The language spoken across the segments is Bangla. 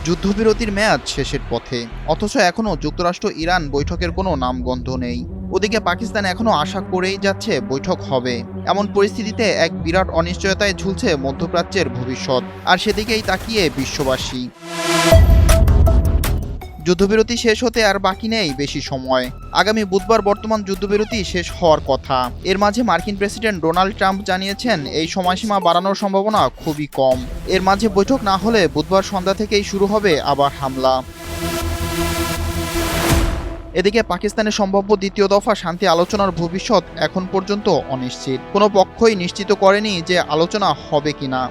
যুদ্ধবিরতির মেয়াদ শেষের পথে, অথচ এখনও যুক্তরাষ্ট্র ইরান বৈঠকের কোনো নামগন্ধ নেই। ওদিকে পাকিস্তান এখনও আশা করেই যাচ্ছে বৈঠক হবে। এমন পরিস্থিতিতে এক বিরাট অনিশ্চয়তায় ঝুলছে মধ্যপ্রাচ্যের ভবিষ্যৎ, আর সেদিকেই তাকিয়ে বিশ্ববাসী। যুদ্ধবিরতি শেষ হতে আর বাকি নেই বেশি সময়। আগামী বুধবার বর্তমান যুদ্ধবিরতি শেষ হওয়ার কথা। এর মাঝে মার্কিন প্রেসিডেন্ট ডোনাল্ড ট্রাম্প জানিয়েছেন এই সময়সীমা বাড়ানোর সম্ভাবনা খুবই কম। এর মাঝে বৈঠক না হলে বুধবার সন্ধ্যা থেকেই শুরু হবে আবার হামলা। এদিকে পাকিস্তানের সম্ভাব্য দ্বিতীয় দফা শান্তি আলোচনার ভবিষ্যৎ এখন পর্যন্ত অনিশ্চিত। কোনো পক্ষই নিশ্চিত করেনি যে আলোচনা হবে কিনা।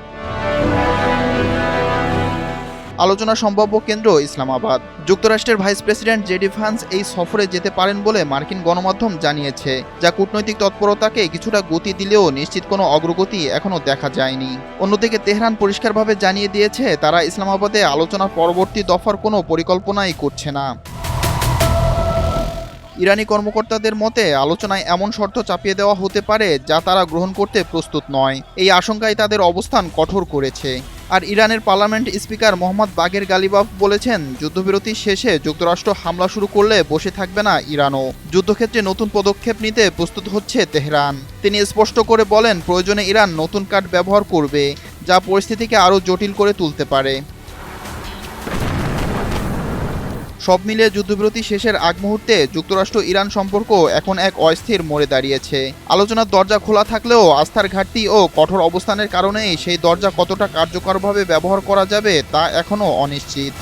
আলোচনা সম্ভাব্য কেন্দ্র ইসলামাবাদ। যুক্তরাষ্ট্রের ভাইস প্রেসিডেন্ট জেডি ভ্যান্স এই সফরে যেতে পারেন বলে মার্কিন গণমাধ্যম জানিয়েছে, যা কূটনৈতিক তৎপরতাকে কিছুটা গতি দিলেও নিশ্চিত কোনো অগ্রগতি এখনও দেখা যায়নি। অন্যদিকে তেহরান পরিষ্কারভাবে জানিয়ে দিয়েছে তারা ইসলামাবাদে আলোচনার পরবর্তী দফার কোনো পরিকল্পনাই করছে না। ইরানি কর্মকর্তাদের মতে আলোচনায় এমন শর্ত চাপিয়ে দেওয়া হতে পারে যা তারা গ্রহণ করতে প্রস্তুত নয়। এই আশঙ্কায় তাদের অবস্থান কঠোর করেছে। আর ইরানের পার্লামেন্ট স্পিকার মোহাম্মদ বাগের গালিবাফ বলেছেন, যুদ্ধবিরতি শেষে যুক্তরাষ্ট্র হামলা শুরু করলে বসে থাকবে না ইরানও। যুদ্ধক্ষেত্রে নতুন পদক্ষেপ নিতে প্রস্তুত হচ্ছে তেহরান। তিনি স্পষ্ট করে বলেন, প্রয়োজনে ইরান নতুন কাঠ ব্যবহার করবে, যা পরিস্থিতিকে আরও জটিল করে তুলতে পারে। সব মিলিয়ে যুদ্ধবিরতি শেষের আগ মুহূর্তে যুক্তরাষ্ট্র ইরান সম্পর্ক এখন এক অস্থির মোড়ে দাঁড়িয়েছে। আলোচনার দরজা খোলা থাকলেও আস্থার ঘাটতি ও কঠোর অবস্থানের কারণেই সেই দরজা কতটা কার্যকরভাবে ব্যবহার করা যাবে তা এখনও অনিশ্চিত।